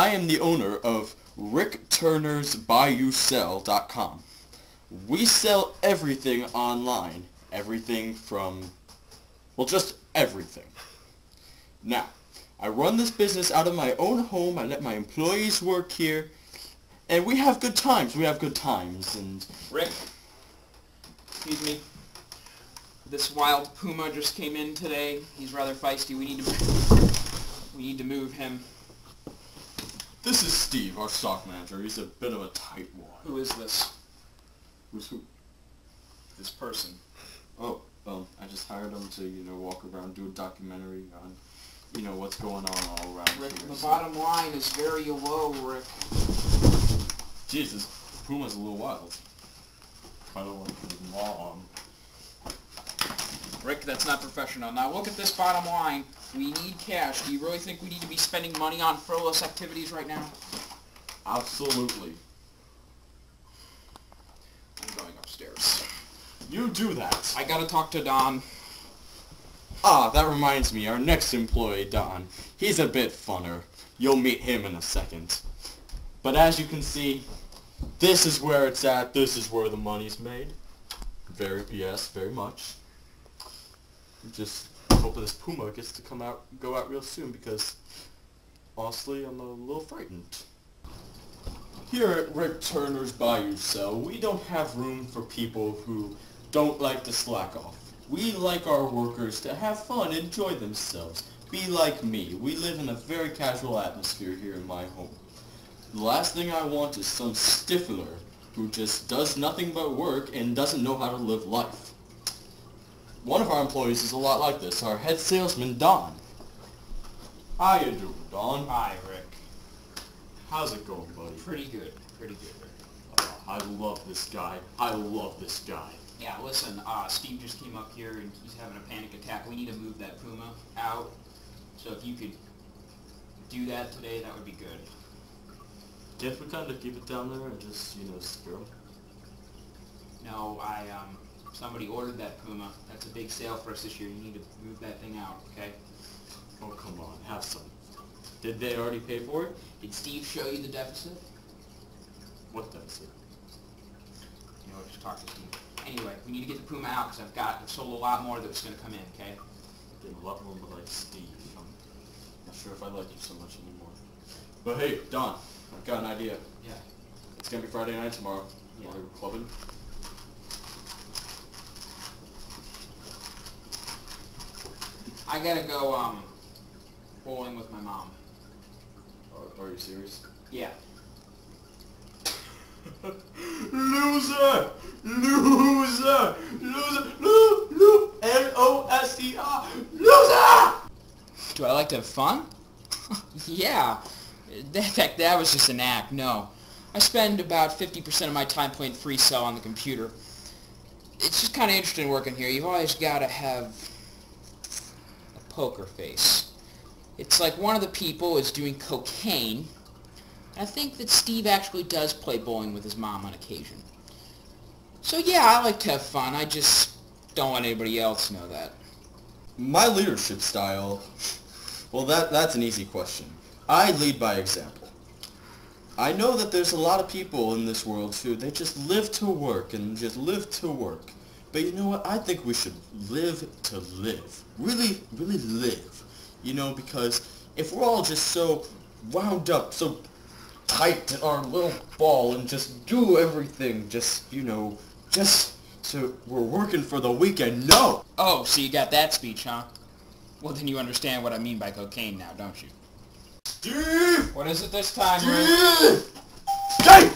I am the owner of RickTurnersBuyYouSell.com. We sell everything online. Everything from, well, just everything. Now, I run this business out of my own home. I let my employees work here. And we have good times. And Rick, excuse me. This wild puma just came in today. He's rather feisty. We need to move him. this is Steve, our stock manager. He's a bit of a tight one. Who is this? Who's who? This person. Oh, I just hired him to, walk around, do a documentary on, what's going on all around Rick, here. the bottom line is very low, Rick. Jesus, Puma's a little wild. I don't want to put him on. Rick, that's not professional. Now look at this bottom line. We need cash. Do you really think we need to be spending money on frivolous activities right now? Absolutely. I'm going upstairs. You do that. I gotta talk to Don. Ah, that reminds me, our next employee, Don. He's a bit funner. You'll meet him in a second. But as you can see, this is where it's at. This is where the money's made. Yes, very much. Just hoping this Puma gets to go out real soon, because honestly, I'm a little frightened. Here at Rick Turner's Buy You Sell, we don't have room for people who don't like to slack off. We like our workers to have fun, enjoy themselves, be like me. We live in a very casual atmosphere here in my home. The last thing I want is some stiffler who just does nothing but work and doesn't know how to live life. One of our employees is a lot like this, our head salesman, Don. How you doing, Don? Hi, Rick. How's it going, buddy? Pretty good, Rick. I love this guy. Yeah, listen, Steve just came up here and he's having a panic attack. We need to move that Puma out. So if you could do that today, that would be good. Can't we kind of keep it down there and just, scare him? No, somebody ordered that Puma. That's a big sale for us this year. You need to move that thing out, okay? Oh, come on, have some. Did they already pay for it? Did Steve show you the deficit? What deficit? Just talk to Steve. Anyway, we need to get the Puma out because I've sold a lot more that's going to come in, okay? Getting a lot more like Steve. I'm not sure if I like you so much anymore. But hey, Don, I've got an idea. Yeah. It's going to be Friday night tomorrow. Yeah. We're clubbing. I gotta go, bowling with my mom. Are you serious? Yeah. Loser! L-O-S-E-R! Loser! Do I like to have fun? Yeah. In fact, that was just an act. No. I spend about 50% of my time playing free cell on the computer. It's just kind of interesting working here. You've always got to have a poker face. It's like one of the people is doing cocaine. I think that Steve actually does play bowling with his mom on occasion. So yeah, I like to have fun. I just don't want anybody else to know that. My leadership style, well, that's an easy question. I lead by example. I know that there's a lot of people in this world who, they just live to work and just live to work. But you know what? I think we should live to live. Really, really live. Because if we're all just so wound up, so tight in our little ball and just do everything, just so we're working for the weekend. No! Oh, so you got that speech, huh? Well, then you understand what I mean by cocaine now, don't you? Steve! What is it this time, Rick? Steve!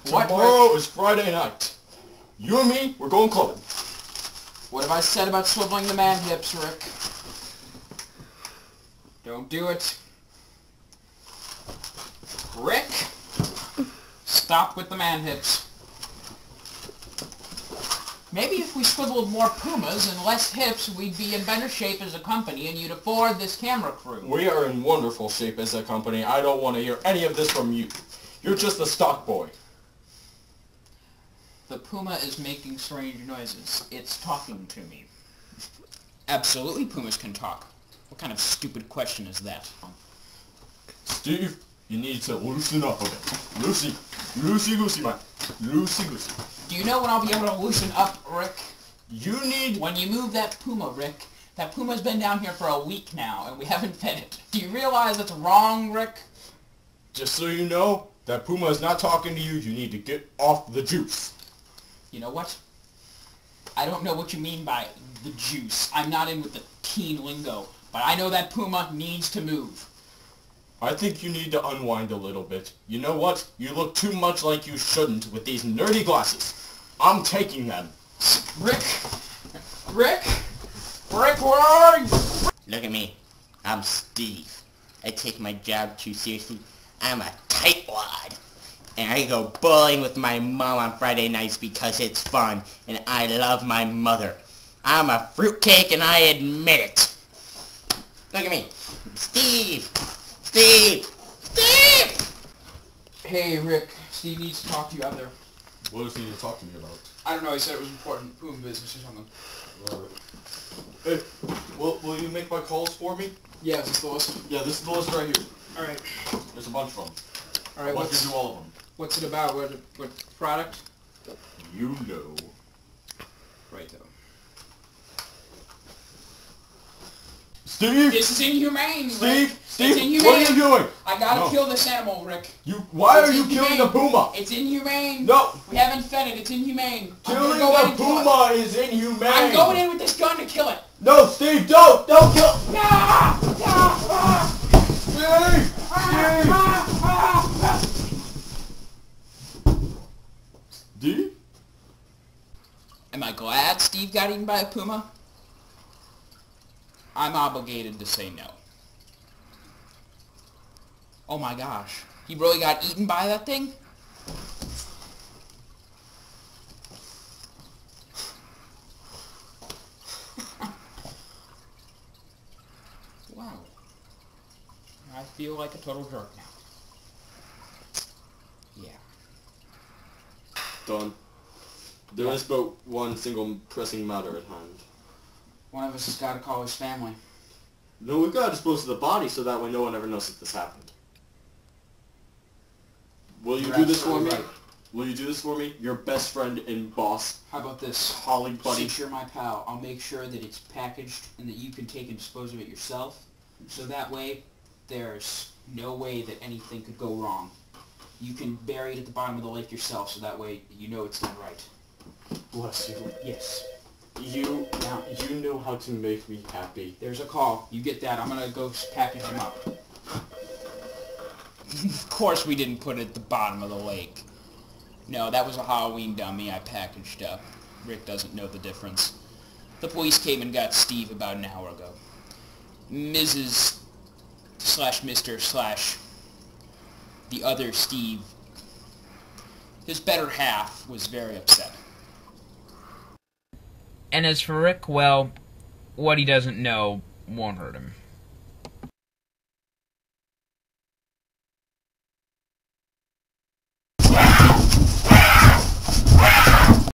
Tomorrow is Friday night. You and me, we're going clubbing. What have I said about swiveling the man hips, Rick? Don't do it. Rick, stop with the man hips. Maybe if we swiveled more Pumas and less hips, we'd be in better shape as a company and you'd afford this camera crew. We are in wonderful shape as a company. I don't want to hear any of this from you. You're just a stock boy. The Puma is making strange noises. It's talking to me. Absolutely, Pumas can talk. What kind of stupid question is that? Steve, you need to loosen up a bit. Loosey-goosey, man. Loosey-goosey. Do you know when I'll be able to loosen up, Rick? You need... When you move that puma, Rick. That puma's been down here for a week now, and we haven't fed it. Do you realize that's wrong, Rick? Just so you know, that puma is not talking to you. You need to get off the juice. You know what? I don't know what you mean by the juice. I'm not in with the teen lingo, but I know that puma needs to move. I think you need to unwind a little bit. You know what? You look too much like you shouldn't with these nerdy glasses. I'm taking them. Rick, where are you? Look at me. I'm Steve. I take my job too seriously. I'm a tightwad. And I go bowling with my mom on Friday nights because it's fun. And I love my mother. I'm a fruitcake and I admit it. Look at me. Steve! Hey, Rick. Steve needs to talk to you out there. What does he need to talk to me about? I don't know. He said it was important. Puma business or something. Hey, will you make my calls for me? Yeah, is this the list? Yeah, this is the list right here. Alright. There's a bunch of them. Alright, I want you to do all of them. what's it about? What product? You know. Right, though. Steve! This is inhumane, Rick. Steve! It's inhumane. What are you doing? I gotta kill this animal, Rick. Why It's are you inhumane. killing the puma? It's inhumane. No! We haven't fed it. It's inhumane. Killing the puma is inhumane! I'm going in with this gun to kill it. No, Steve, don't! Don't kill it! Ah! Steve! Steve? Am I glad Steve got eaten by a puma? I'm obligated to say no. Oh my gosh. He really got eaten by that thing? Wow. I feel like a total jerk now. Yeah. Done. There is but one single pressing matter at hand. One of us has got to call his family. No, we've got to dispose of the body so that way no one ever knows that this happened. Will you do this for me? Right. Will you do this for me? Your best friend and boss, How about this? colleague, buddy. Since you're my pal, I'll make sure that it's packaged and that you can take and dispose of it yourself. So that way, there's no way that anything could go wrong. You can bury it at the bottom of the lake yourself, so that way you know it's done right. Bless you. Yes. You know how to make me happy. There's a call. You get that. I'm going to go package them up. Of course we didn't put it at the bottom of the lake. No, that was a Halloween dummy I packaged up. Rick doesn't know the difference. The police came and got Steve about an hour ago. Mrs. / Mr. / the other Steve, his better half, was very upset. And as for Rick, well, what he doesn't know won't hurt him.